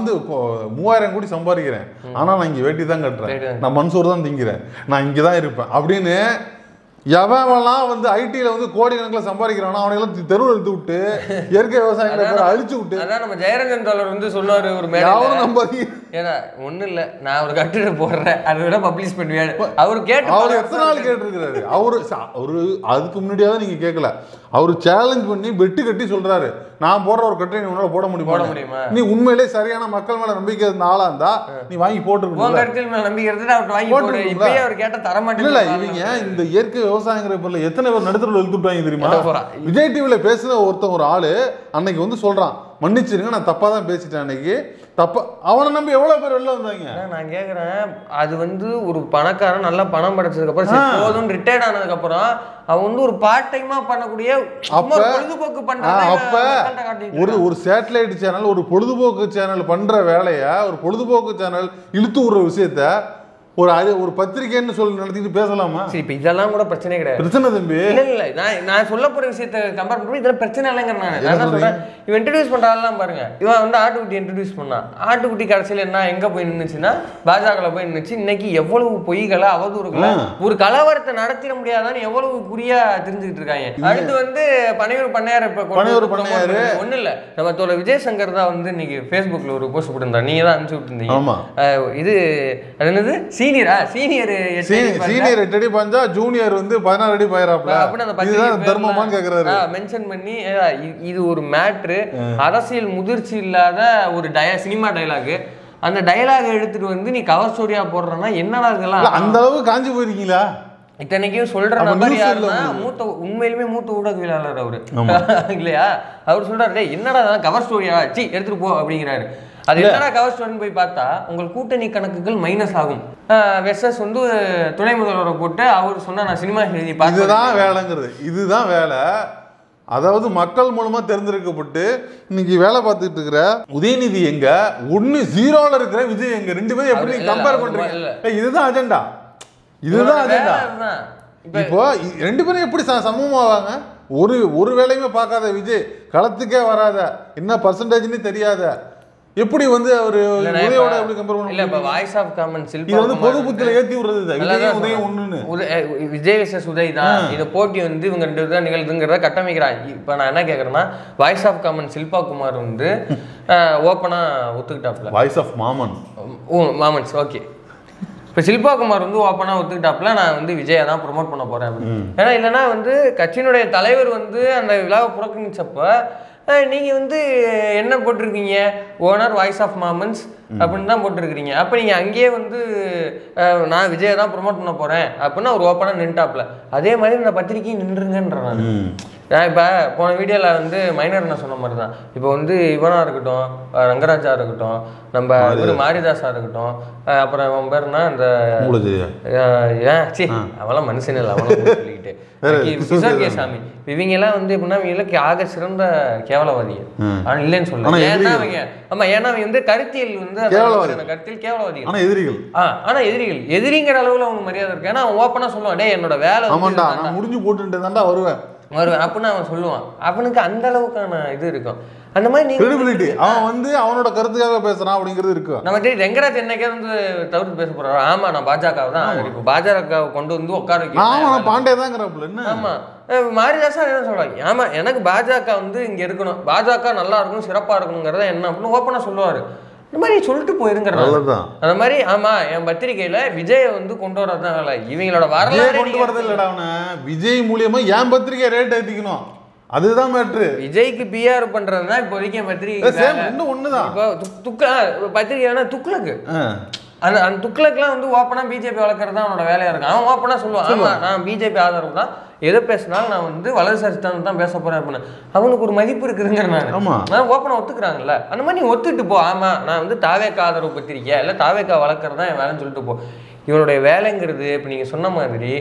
3000 கோடி சம்பாதிக்கிறேன், ஆனா நான் இங்க வேட்டி தான் கட்டுறேன், நான் மன்சூர் தான் திங்கிறேன், நான் இங்கதான் இருப்பேன் அப்படின்னு எவன்லாம் ஐடில கோடி கணக்கில் சம்பாதிக்கிறானோ அவனையெல்லாம் தெருவில் எடுத்து விட்டு இயற்கை விவசாயங்களை அழிச்சு விட்டு. அதான் நம்ம ஜெயரஞ்சன் தோழர் சொன்னாரு ஒரு மேடம் நம்பாதீங்க, ஏன்னா ஒன்றும் இல்லை நான் ஒரு கட்டுரை போடுறேன் அதை விட பப்ளிஷ் பண்ணுவேன். அவர் எத்தனை நாள் கேட்டிருக்கிறாரு. அவரு அதுக்கு முன்னாடியாவது நீங்க கேட்கல, அவரு சேலஞ்ச் பண்ணி பெட்டு கட்டி சொல்றாரு, நான் போடுற ஒரு கட்டுரை உன்னால போட முடியுமா, நீ உண்மையிலே சரியான மக்கள் மேல நம்பிக்கை இருந்த ஆளா இருந்தா நீ வாங்கி போட்டுருக்கணும். நம்பிக்கை அவர் கேட்ட தர மாட்டேன். இல்ல இவங்க இந்த இயற்கை விவசாயங்கிற பொருள் எத்தனை பேர் நடுத்தரவில் எழுத்துட்டாங்க தெரியுமா? விஜய் டிவில பேசுன ஒரு ஆளு அன்னைக்கு சொல்றான், மன்னிச்சிருங்க நான் தப்பா தான் பேசிட்டேன் அன்னைக்கு, தப்பா. அவனை நம்பி எவ்வளவு பேர் வெளில வந்தாங்க. நான் கேக்குறேன், அது ஒரு பணக்காரன் நல்லா பணம் படைச்சதுக்கு அப்புறம் போதும் ரிட்டையர்ட் ஆனதுக்கு அப்புறம் அவன் ஒரு பார்ட் டைமா பண்ணக்கூடிய பொழுதுபோக்கு பண்றான். அப்ப ஒரு சேட்டலைட் சேனல் ஒரு பொழுதுபோக்கு சேனல் பண்ற வேலைய ஒரு பொழுதுபோக்கு சேனல் இழுத்து விடுற விஷயத்த ஒரு பத்திரிகைன்னு சொல்லி நடத்திட்டு பேசலாமா? சரி, இப்ப இதெல்லாம் கூட பிரச்சனை கிடையாது. பிரச்சனை தம்பி இல்ல நான் சொல்ல போற விஷயத்தை கம்பேர் பண்ணி இதெல்லாம் பிரச்சனை இல்லைங்கிற நான் சொல்றேன். இவன் இன்ட்ரோடியூஸ் பண்றாலாம் பாருங்க, இவன் ஆட்டுக்குட்டி இன்ட்ரோடியூஸ் பண்ணான். ஆட்டுக்குட்டி கடைசியில் என்ன எங்க போய் நின்றுச்சுன்னா பாஜக போய் நின்றுச்சு. இன்னைக்கு எவ்வளவு பொய்களை அவதூறுகளை ஒரு கலவரத்தை நடத்திட முடியாதான்னு எவ்வளவு குறியா தெரிஞ்சுக்கிட்டு இருக்காங்க. அடுத்து பனையூர் பண்ணையார் ஒண்ணு இல்ல, நம்ம தோழர் விஜய் சங்கர் தான் இன்னைக்கு Facebookல ஒரு போஸ்ட் போட்டிருந்தார், நீங்க தான் அனுப்பிச்சு விட்டுருந்தீங்க. இது என்னது சீனியர் 8 அடி பாஞ்சா ஜூனியர் 16 அடி பாயறாப்ல, இதுதான் தர்மமான்னு கேக்குறாரு. மென்ஷன் பண்ணி இது ஒரு மேட்ரு, அரசியல் முதிர்ச்சி இல்லாத ஒரு சினிமா டயலாக். அந்த டயலாக் எடுத்துட்டு நீ கவர் ஸ்டோரியா போடுறனா என்னடா இதெல்லாம்? அந்த அளவுக்கு காஞ்சி போயிருக்கீங்களா? இத்தனைக்கும் சொல்ற நபர் யாருன்னா உண்மையிலுமே மூத்த ஊடகவியலாளர் அவரு இல்லையா? அவர் சொல்றாரு, என்னடா கவர் ஸ்டோரியா எடுத்துட்டு போ அப்படிங்கிறாரு. அது என்னடா கவர் ஸ்டோரின்னு போய் பார்த்தா உங்கள் கூட்டணி கணக்குகள் மைனஸ் ஆகும் வெர்சஸ் வந்து துணை முதல்வரை போட்டு அவர் சொன்னா நான் சினிமா செய்தி பார்த்து. இதுதான் வேலைங்கிறது, இதுதான் வேலை. அதாவது மக்கள் மூலமா தேர்ந்தெடுக்கப்பட்டு இன்னைக்கு வேலை பார்த்துட்டு இருக்கிற உதயநிதி எங்க, 1-0 இருக்கிற விஜய் எங்க, ரெண்டு பேரும் எப்படி கம்பேர் பண்றீங்க? இதுதான் அஜெண்டா, இதுதான் அஜெண்டா. இப்போ ரெண்டு பேரும் எப்படி சமமாவாங்க? ஒரு வேலையுமே பார்க்காத விஜய், களத்துக்கே வராத, என்ன பர்சன்டேஜ்னு தெரியாத, எப்படி வந்து அவரு உதயோட எப்படி கம்பேர் பண்ண? இல்ல இப்ப வாய்ஸ் ஆஃப் காமன் இது வந்து பொது புத்தில ஏத்தி விடுறது விஜய் உதயம் ஒண்ணுன்னு. விஜய் வெர்சஸ் உதய் தான் இந்த போட்டி வந்து இவங்க ரெண்டு பேரும் நிகழ்துங்கிறத கட்டமைக்கிறாங்க. இப்ப நான் என்ன கேக்குறேன்னா, voice of common Shilpa Kumar வந்து ஓப்பனா ஒத்துக்கிட்டாப்ல. வாய்ஸ் ஆஃப் மாமன்ஸ் ஓகே. இப்போ சில்பா குமார் வந்து ஓப்பனாக ஒத்துக்கிட்டாப்புல நான் வந்து விஜயை தான் ப்ரொமோட் பண்ண போகிறேன் அப்படின்னு. ஏன்னா இல்லைன்னா வந்து கட்சியினுடைய தலைவர் வந்து அந்த விழாவை புறக்கணிச்சப்போ நீங்கள் வந்து என்ன போட்டிருக்கீங்க, ஓனர் வாய்ஸ் ஆஃப் மாமன்ஸ் அப்படின்னு தான் போட்டிருக்கிறீங்க. அப்போ நீங்கள் அங்கேயே வந்து நான் விஜயை தான் ப்ரொமோட் பண்ண போகிறேன் அப்படின்னு அவர் ஓப்பனாக நின்ட்டாப்புல. அதே மாதிரி இந்த பத்திரிக்கையும் நின்றுங்கன்றேன் நான். இப்போ போன வீடியோவில் வந்து மைனர் நான் சொன்ன மாதிரி தான். இப்போ வந்து இவனா இருக்கட்டும், ரங்கராஜா இருக்கட்டும், நம்ம இவர் மாரிதாஸா இருக்கட்டும், அப்புறம் அவன் பேருனா இந்த அவெல்லாம் மனுஷன் இல்லை அவெல்லாம் சொல்லிக்கிட்டு கிஷோர் கே சாமி, இவங்க எல்லாம் வந்து எப்படின்னா இவங்களுக்கு ஆக சிறந்த கேவலவாதிகள். ஆனா இல்லைன்னு சொல்லுவாங்க. ஏன்னா அவங்க ஏன்னா அவங்க வந்து கருத்தியல் வந்து கருத்தியல் கேவலவாதிகள். ஆனா எதிரிங்கிற அளவுல அவங்க மரியாதை இருக்கு. ஏன்னா அவன் ஓப்பனா சொல்லுவான், டே என்னோட வேலை முடிஞ்சு போட்டு வருவேன் அப்படின்னு அவன் சொல்லுவான். அவனுக்கு அந்த அளவுக்கான இது இருக்கும். அந்த மாதிரி கிரெடிபிலிட்டி, அவன் வந்து அவனோட கருத்துக்காக பேசுறான் அப்படிங்கிறது இருக்கு. நம்ம ரெங்கராஜ் என்னைக்கே வந்து தவிர்த்து பேச போறாரு. ஆமா நான் பாஜக தான், இப்போ பாஜக கொண்டு வந்து உட்கார வைக்க பாண்டே தான். ஆமா மாரிதாசா என்ன சொல்றாங்க, ஆமா எனக்கு பாஜக வந்து இங்க இருக்கணும், பாஜக நல்லா இருக்கணும், சிறப்பா இருக்கணுங்கிறத என்ன அப்படின்னு ஓப்பனா சொல்லுவாரு. இந்த மாதிரி சொல்லிட்டு போயிருங்கிறது. அந்த மாதிரி ஆமா என் பத்திரிகையில விஜயை வந்து கொண்டு வரதான் வேலை. இவங்களோட வரலாறு கொண்டு வரது இல்லடா. விஜய் மூலியமா என் பத்திரிகை ரேட் ஏத்திக்கணும், அதுதான் மேட்ரு. விஜய்க்கு பிஆர் பண்றதுதான் இப்போதைக்கு என் பத்திரிகை ஒண்ணுதான். இப்போ பத்திரிகையான துக்ளக்கு அந்த துக்ளக்லாம் வந்து ஓப்பனா பிஜேபி வளர்க்கறது தான் அவனோட வேலையா இருக்கும். அவன் ஓப்பனா சொல்லுவான், ஆமா நான் பிஜேபி ஆதரவு தான், எதை பேசினாலும் நான் வந்து வலதுசாரி தான் பேச போறேன் அப்படின்னு. அவனுக்கு ஒரு மதிப்பு இருக்குதுங்கிற நான் ஓப்பனா ஒத்துக்கிறாங்கல்ல. அந்த மாதிரி நீ ஒத்துக்கிட்டு போ. ஆமா நான் வந்து தாவேக்கா ஆதரவு பத்திரிக்கை இல்லை தாவேக்கா வளர்க்கறது தான் என் வேலைன்னு சொல்லிட்டு போ. இவனுடைய வேலைங்கிறது இப்போ நீங்கள் சொன்ன மாதிரி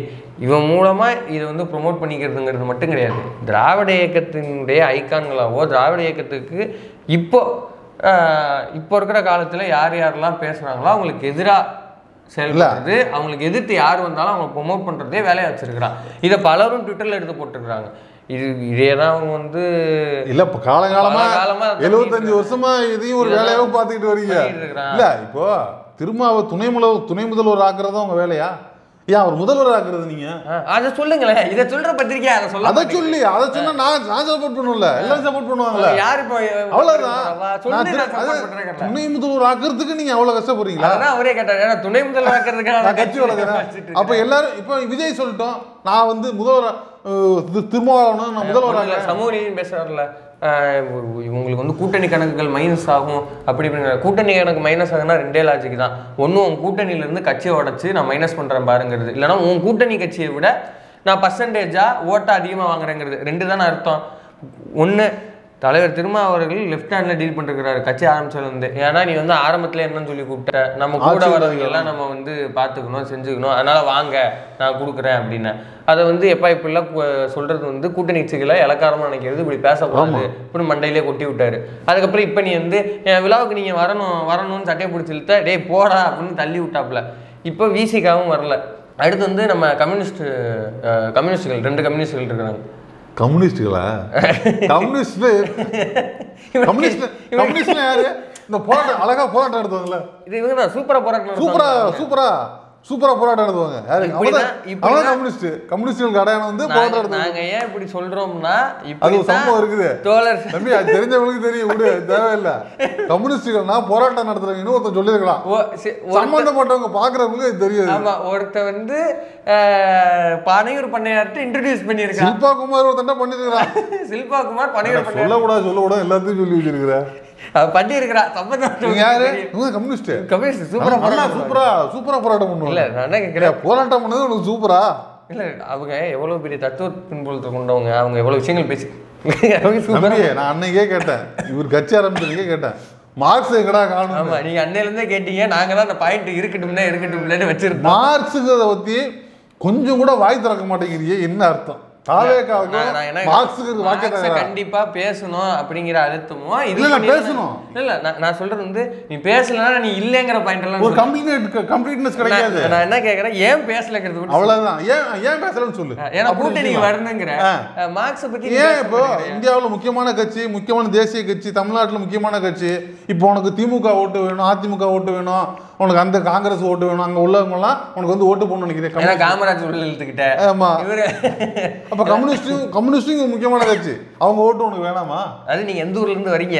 இவன் மூலமாக இதை வந்து ப்ரொமோட் பண்ணிக்கிறதுங்கிறது மட்டும் கிடையாது. திராவிட இயக்கத்தினுடைய ஐக்கான்களாவோ திராவிட இயக்கத்துக்கு இப்போ இருக்கிற காலத்தில் யார் யாரெல்லாம் பேசுகிறாங்களோ அவங்களுக்கு எதிராக செயல்படுறது, அவங்களுக்கு எதிர்த்து யார் வந்தாலும் அவங்க ப்ரொமோட் பண்ணுறதே வேலையை வச்சுருக்கிறான். இதை பலரும் ட்விட்டரில் எடுத்து போட்டுருக்குறாங்க. இதேதான் அவங்க வந்து இல்ல இப்ப காலகாலமா 75 வருஷமா இதையும் ஒரு வேலையாவே பார்த்துக்கிட்டு வரீங்க. இல்ல இப்போ திருமாவை துணை முதல்வர் ஆக்குறது உங்க வேலையா? ஏன் அவர் முதல்வர் ஆக்குறது? நீங்க அதை சொல்லுங்களேன். இதை சொல்ற பத்திரிக்கை அதை சொன்னா நான் சப்போர்ட் பண்ணுவேன்ல, எல்லாரும் சப்போர்ட் பண்ணுவாங்கல்ல. யாரு இப்போ அவ்வளவுதான். துணை முதல்வர் ஆக்குறதுக்கு நீங்க அவ்வளவு கஷ்டப்படுறீங்களா? அதான் அவரே கேட்டாரு, ஏன்னா துணை முதல்வர் ஆக்குறதுக்கான கட்சியோட அப்ப எல்லாரும் இப்ப விஜய் சொல்லிட்டோம் நான் வந்து முதல்வர் திருமாவளவன் நான் முதல்வர் சமூக நீதி பேசுறாருல, இவங்களுக்கு வந்து கூட்டணி கணக்குகள் மைனஸ் ஆகும் அப்படி இப்படிங்கிற. கூட்டணி கணக்கு மைனஸ் ஆகுனா ரெண்டே லாஜிக் தான். ஒன்று உன் கூட்டணியிலேருந்து கட்சியை உடச்சி நான் மைனஸ் பண்ணுறேன் பாருங்கிறது, இல்லைனா உன் கூட்டணி கட்சியை விட நான் பர்சன்டேஜாக ஓட்டை அதிகமாக வாங்குறேங்கிறது. ரெண்டு தானே அர்த்தம். ஒன்று தலைவர் திருமா அவர்கள் லெஃப்ட் ஹேண்டில் டீல் பண்ணிருக்கிறாரு கட்சி ஆரம்பிச்சதுலேருந்து. ஏன்னா நீ வந்து ஆரம்பத்தில் என்னன்னு சொல்லி கூப்பிட்ட, நம்ம கூட வரவங்க எல்லாம் நம்ம வந்து பார்த்துக்கணும் செஞ்சுக்கணும், அதனால் வாங்க நான் கொடுக்குறேன் அப்படின்னு. அதை வந்து இப்படிலாம் சொல்கிறது வந்து கூட்டணி கட்சிகளை இலக்காரமாக நினைக்கிறது, இப்படி பேசக்கூடாது இப்படி மண்டையிலே கொட்டி விட்டாரு. அதுக்கப்புறம் இப்போ நீ வந்து என் விழாவுக்கு நீங்கள் வரணும்னு சட்டையை பிடிச்சி இழுத்த, டே போடா அப்படின்னு தள்ளி விட்டாப்புல. இப்போ விசிகாவும் வரல. அடுத்து வந்து நம்ம கம்யூனிஸ்டுகள் 2 கம்யூனிஸ்டுகள் இருக்கிறாங்க. கம்யூனிஸ்டுகளா? கம்யூனிஸ்ட் யாரு? இந்த போராட்டம் அழகா போராட்டம் நடத்துவாங்கல்ல, இது இவங்க தான் சூப்பரா போராட்டம் சூப்பரா போராட்டம் நடத்துவாங்க. கம்யூனிஸ்டுகளுக்கு அடையாளம் வந்து போராட்டம். நாங்க ஏன் இப்படி சொல்றோம்னா அது ஒரு சம்பவம் இருக்குது தோழர் தம்பி, அது தெரிஞ்சவங்களுக்கு தெரியும், விடு தேவையில்லை. கம்யூனிஸ்டுகள்னா போராட்டம் நடத்துறவங்க ஒருத்தர் சொல்லிருக்கலாம், சம்பந்தப்பட்டவங்க பாக்குறவங்களுக்கு தெரியாது. ஆமா, ஒருத்தர் வந்து பனையூர் பண்ணையார்ட்ட இன்ட்ரோடியூஸ் பண்ணிருக்கான். சில்பா குமார் ஒருத்தன் பண்ணிருக்கான். சில்பா குமார் பனையூர் சொல்லக்கூடாது எல்லாத்தையும் சொல்லி வச்சிருக்கிற பண்ணிருக்கிறா. கம்யூனிஸ்ட் சூப்பரா போராட்டம் பண்ணுவாங்க. போராட்டம் பண்ணது உனக்கு சூப்பரா இல்ல அவங்க எவ்வளவு பெரிய தத்துவ பின்புலத்தை கொண்டவங்க, அவங்க எவ்வளவு விஷயங்கள் பேசி நான் அன்னைக்கே கேட்டேன், இவர் கட்சி ஆரம்பிச்சதுக்கே கேட்டேன், மார்க்ஸ் எங்கடா காணும். ஆமா, நீங்க அன்னையில இருந்தே கேட்டீங்க, நாங்க தான் அந்த பாயிண்ட் இருக்கட்டும்னு வச்சிருக்கோம். மார்க்ஸுங்கிறத பத்தி கொஞ்சம் கூட வாய் திறக்க மாட்டேங்கிறீங்க, என்ன அர்த்தம்? கண்டிப்பா பேசணும் அப்படிங்கிற அழுத்தமோ இல்ல பேசணும். இல்ல நான் சொல்றது வந்து நீ பேசலன்னா நீ இல்லங்கிற பாயிண்ட் எல்லாம் ஒரு கம்ப்ளீட்னஸ் கிடைக்காது. நான் என்ன கேக்குறேன், ஏன் பேசலங்கிறது அவ்வளவுதான். ஏன் பேசலன்னு சொல்லு. ஏன்னா கூட்டணிக்கு வரணுங்கிற மார்க்ஸ் பத்தி ஏன் இப்போ இந்தியாவுல முக்கியமான கட்சி, முக்கியமான தேசிய கட்சி, தமிழ்நாட்டுல முக்கியமான கட்சி, இப்போ உனக்கு திமுக ஓட்டு வேணும், அதிமுக ஓட்டு வேணும், உனக்கு அந்த காங்கிரஸ் ஓட்டு வேணும், அங்க உள்ளவங்க எல்லாம் உனக்கு வந்து ஓட்டு போடணும்னு நினைக்கிறேன். காமராஜ் உள்ள இழுத்துக்கிட்டேன். ஆமா, அப்ப கம்யூனிஸ்டும் முக்கியமான கட்சி, அவங்க ஓட்டு உனக்கு வேணாமா? அது நீங்க எந்த ஊர்ல இருந்து வரீங்க?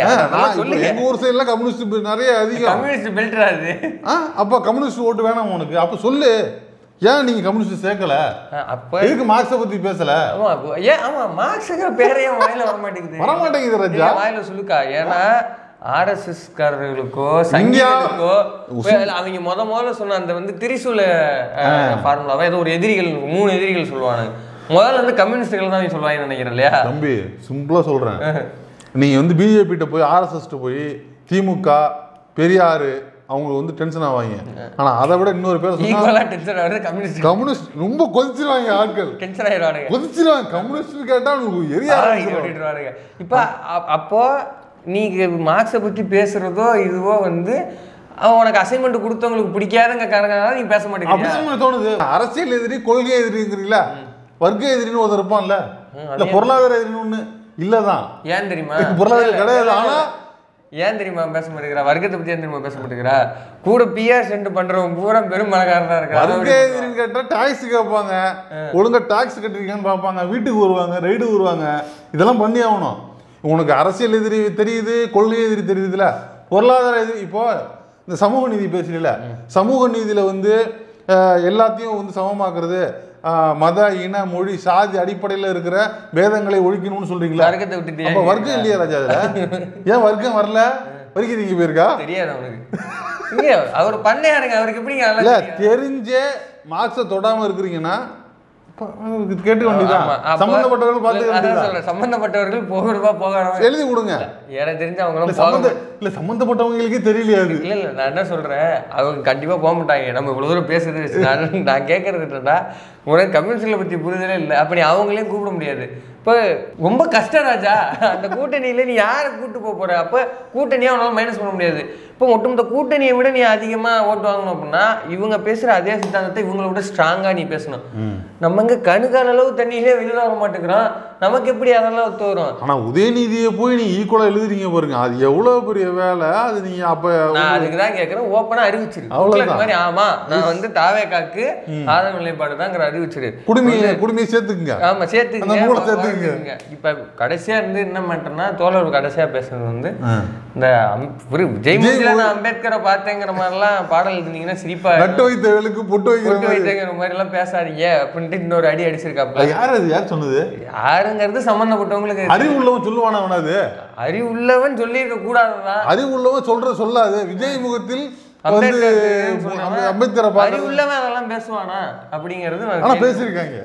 எங்க ஊர் சைடுல கம்யூனிஸ்ட் நிறைய அதிகம். கம்யூனிஸ்ட் பெல்ட்ரா அது. அப்ப கம்யூனிஸ்ட் ஓட்டு வேணாமா உனக்கு? அப்ப சொல்லு, ஏன் நீங்க கம்யூனிஸ்ட் சேர்க்கல? அப்ப எதுக்கு மார்க்ஸை பத்தி பேசல? ஆமா, மார்க்ஸுங்கிற பேரையே வாயில வர மாட்டேங்குது ராஜா, வாயில சொல்லுக்கா. ஏன்னா ஆர்எஸ்எஸ் காரர்களுக்கோ சங்கிகளுக்கோ அவங்க முதல்ல சொன்ன அந்த வந்து திரிசூல ஃபார்முலாவா ஏதோ ஒரு எதிரிகள், 3 எதிரிகள் சொல்லுவாங்க. முதல்ல வந்து கம்யூனிஸ்டுகள் தான் சொல்லுவாங்கன்னு நினைக்கிறேன் இல்லையா? தம்பி சிம்பிளா சொல்றேன், நீங்க வந்து பிஜேபி போய் ஆர்எஸ்எஸ் போய் திமுக பெரியாரு அவங்க வந்து டென்ஷன் ஆவாங்க. ஆனா அதை விட இன்னொரு பேர் டென்ஷன் ஆகுது கம்யூனிஸ்ட். கம்யூனிஸ்ட் ரொம்ப கொதிச்சிருவாங்க, ஆட்கள் டென்ஷன் ஆயிடுவாங்க, கொதிச்சிருவாங்க. கம்யூனிஸ்ட் கேட்டா எரியாடுவாங்க. இப்ப அப்போ நீங்க மார்க்ஸை பத்தி பேசுறதோ இதுவோ வந்து உனக்கு அசைன்மெண்ட் கொடுத்தவங்களுக்கு பிடிக்காதுங்க காரணம் நீங்க பேச மாட்டேங்க தோணுது. அரசியல் எதிரி, கொள்கை எதிரிங்கிறீங்களா? வர்க்க எதிரின்னு ஒருத்தர் இருப்பான்ல, இல்ல பொருளாதார எதிரின்னு ஒண்ணு இல்லதான். ஏன் தெரியுமா? பொருளாதாரம் கிடையாது. ஆனா ஏன் தெரியுமா பேச மாட்டேங்கிறா? வர்க்கத்தை பத்தி ஏன் தெரியுமா பேச மாட்டேங்கிறா? கூட பிஆர் சென்ட் பண்றவங்க பூரா பெரும் மழைக்காரனா இருக்கா. வர்க்க எதிரின்னு கேட்டா டாக்ஸ் கேட்பாங்க, ஒழுங்கா டாக்ஸ் கட்டிருக்கான்னு பார்ப்பாங்க, வீட்டுக்கு வருவாங்க, ரைடு வருவாங்க, இதெல்லாம் பண்ணி ஆகணும். உனக்கு அரசியல் எதிரி தெரியுது, கொள்கை எதிரி தெரியுதுல, பொருளாதார எதிரி. இப்போ இந்த சமூக நீதி பேசல, சமூக நீதியில வந்து எல்லாத்தையும் வந்து சமமாக்குறது, மத இன மொழி சாதி அடிப்படையில் இருக்கிற பேதங்களை ஒழிக்கணும்னு சொல்றீங்களா? வர்க்கத்தை விட்டுட்டு அப்ப வர்க்கம் இல்லையா ராஜா? ஏன் வர்க்கம் வரல? வரைக்கும் நீங்க போயிருக்கா தெரியாது அவனுக்கு. அவர் பண்ணையாருங்க, அவருக்கு எப்படிங்க இல்ல தெரிஞ்சே மார்க்ஸை தொடாம இருக்கிறீங்கன்னா கேட்டு வேண்டியதான். சம்பந்தப்பட்டவர்கள் பார்த்து சம்பந்தப்பட்டவர்கள் போக எழுதி கொடுங்க. எனக்கு தெரிஞ்சு அவங்க இல்ல சம்பந்தப்பட்டவங்களுக்கே தெரியலையா? இல்ல நான் என்ன சொல்றேன், அவங்க கண்டிப்பா போக மாட்டாங்க. நம்ம இவ்வளவு தூரம் பேசுறது நான் கேட்கறது என்னன்னா, உனக்கு கம்யூனிஸ்ட்ல பத்தி புரிதலே இல்லை, அப்படி அவங்களையும் கூப்பிட முடியாது. இப்போ ரொம்ப கஷ்டம் ராஜா, அந்த கூட்டணியில நீ யாரை கூட்டு போற? அப்ப கூட்டணியா அவனால மைனஸ் பண்ண முடியாது. இப்போ ஒட்டுமொத்த கூட்டணியை விட நீ அதிகமா ஓட்டு வாங்கணும் அப்படின்னா இவங்க பேசுற அதே சித்தாந்தத்தை இவங்களை விட ஸ்ட்ராங்கா நீ பேசணும். நம்ம இங்க கணுக்கான அளவு தண்ணியிலே வெளியில வர மாட்டேங்கிறோம், நமக்கு எப்படி அதெல்லாம் ஒத்து வரும்? ஆனா உதயநிதியை போய் நீ ஈக்குவலா எழுதுறீங்க பாருங்க, அது எவ்வளவு பெரிய வேலை. அது நீங்க அப்ப நான் அதுக்குதான் கேட்கறேன், ஓப்பனா அறிவிச்சிரு மாதிரி. ஆமா, நான் வந்து தாவேக்காக்கு ஆதரவு நிலைப்பாடு தான் அறிவிச்சிரு. குடுமையை சேர்த்துக்குங்க. ஆமா சேர்த்துக்குங்க. இப்ப கடைசியா இருந்து என்ன மாட்டேன்னா, தோழர் கடைசியா பேசுறது வந்து இந்த ஜெயமூர்த்தியில நான் அம்பேத்கரை பார்த்தேங்கிற மாதிரி எல்லாம் பாடல் எழுதுனீங்கன்னா சிரிப்பா, நட்டு வைத்தவர்களுக்கு பொட்டு வைத்தங்கிற மாதிரி எல்லாம் பேசாதீங்க அப்படின்ட்டு இன்னொரு அடி அடிச்சிருக்காப்ல. யார் சொன்னது? யாருங்கிறது சம்பந்தப்பட்டவங்களுக்கு. அறிவு உள்ளவன் சொல்லுவானா? அவனாது அறிவு உள்ளவன் சொல்லி இருக்க கூடாதுதான். அறிவு உள்ளவன் சொல்ற சொல்லாது. விஜய் முகத்தில் அம்பேத்கரை அறிவு உள்ளவன் அதெல்லாம் பேசுவானா அப்படிங்கிறது பேசியிருக்காங்க.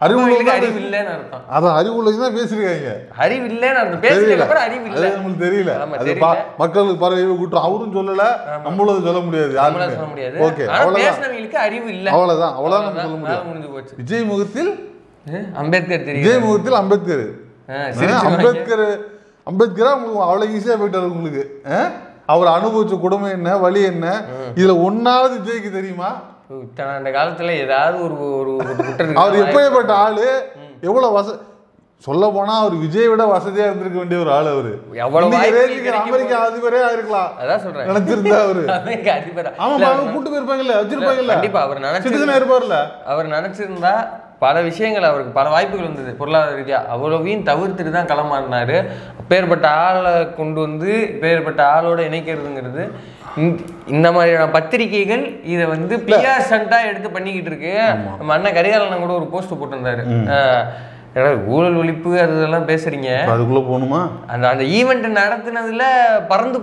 அறிவு இல்லைன்னு அர்த்தம். அதான் அறிவு உள்ளதான் பேசிருக்காங்க. அறிவு இல்லைன்னு அர்த்தம். பேசுறதுக்கு அப்புறம் அறிவு இல்லை நம்மளுக்கு தெரியல. மக்களுக்கு பரவி கூட்டம் அவரும் சொல்லல, நம்மளும் சொல்ல முடியாது, யாருமே சொல்ல முடியாது. ஓகே, பேசுனவங்களுக்கு அறிவு இல்லை, அவ்வளவுதான். அவ்வளவுதான் சொல்ல முடியாது. முடிஞ்சு போச்சு. விஜய் முகத்தில் அம்பேத்கர் தெரியும். விஜய் முகத்தில் அம்பேத்கர். அம்பேத்கரா உங்களுக்கு அவ்வளவு ஈஸியா போயிட்டாரு உங்களுக்கு. அவர் அனுபவிச்ச கொடுமை என்ன, வலி என்ன, இதுல ஒன்னாவது விஜய்க்கு தெரியுமா? அந்த காலத்துல ஏதாவது ஒரு அவர் எப்பேற்பட்ட ஆளு, எவ்வளவு சொல்ல போனா அவர் விஜய் விட வசதியா இருந்திருக்க வேண்டிய ஒரு ஆள். அவரு அமெரிக்கா அதிபரே ஆயிருக்கலாம். அதான் சொல்றேன், நினைச்சிருந்தா அவரு அமெரிக்கா அதிபர். ஆமா, கூட்டு போயிருப்பாங்கல்ல, வச்சிருப்பாங்கல்ல. கண்டிப்பா அவர் நினைச்சிருந்தா அவர் நினைச்சிருந்தா பல விஷயங்கள், அவருக்கு பல வாய்ப்புகள் வந்தது பொருளாதார ரீதியா. அவ்வளவையும் தவிர்த்துட்டு தான் களமாறினாரு. அப்பேற்பட்ட ஆளை கொண்டு வந்து இப்பேற்பட்ட ஆளோட இணைக்கிறதுங்கிறது இந்த மாதிரியான பத்திரிகைகள் இதை வந்து பிஆர் ஸ்டண்டா எடுத்து பண்ணிக்கிட்டு இருக்கு. நம்ம அண்ணன் கரிகாலன் கூட ஒரு போஸ்ட் போட்டிருந்தாரு, ஊழல் ஒழிப்பு அதெல்லாம் பேசுறீங்க, அதுக்குள்ள போகணுமா? அந்த ஈவெண்ட் நடத்தினதுல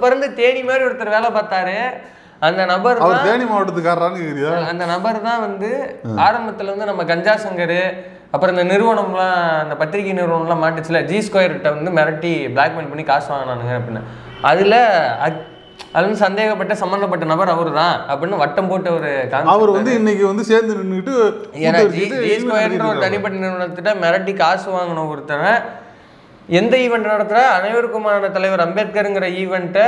பறந்து தேனி மாதிரி ஒருத்தர் வேலை பார்த்தாரு. அந்த நபர் அவர் தேனி மாவட்டத்துக்காரரான்னு கேக்குறியா? அந்த நபர் தான் வந்து ஆரம்பத்துல வந்து நம்ம கஞ்சா சங்கர் அப்புறம் இந்த நிறுவனம்லாம் அந்த பத்திரிகை நிறுவனம்லாம் மாட்டுச்சுல G2 வந்து மிரட்டி பிளாக்மெயில் பண்ணி காசு வாங்கினானுங்க அப்படின்னு. அதுல வந்து சந்தேகப்பட்ட சம்பந்தப்பட்ட நபர் அவரு தான் அப்படின்னு வட்டம் போட்ட ஒரு அவர் வந்து இன்னைக்கு வந்து சேர்ந்து நின்றுட்டு G2 ஒரு தனிப்பட்ட நிறுவனத்திட்ட மிரட்டி காசு வாங்கின ஒருத்தனை எந்த ஈவெண்ட் நடத்துகிற அனைவருக்குமான தலைவர் அம்பேத்கருங்கிற ஈவெண்ட்டை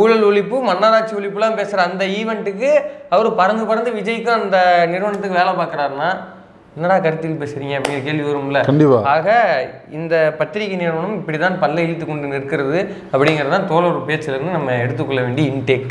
ஊழல் ஒழிப்பு மன்னராட்சி ஒழிப்புலாம் பேசுகிற அந்த ஈவெண்ட்டுக்கு அவர் பறந்து விஜய்க்கும் அந்த நிறுவனத்துக்கு வேலை பார்க்குறாருன்னா என்னடா கருத்தில் பேசுறீங்க அப்படிங்கிற கேள்வி வரும்ல. ஆக இந்த பத்திரிகை நிறுவனம் இப்படிதான் பல்ல இழுத்து கொண்டு நிற்கிறது அப்படிங்கிறதான் தோழர் பேச்சிலிருந்து நம்ம எடுத்துக்கொள்ள வேண்டிய இன்டேக்.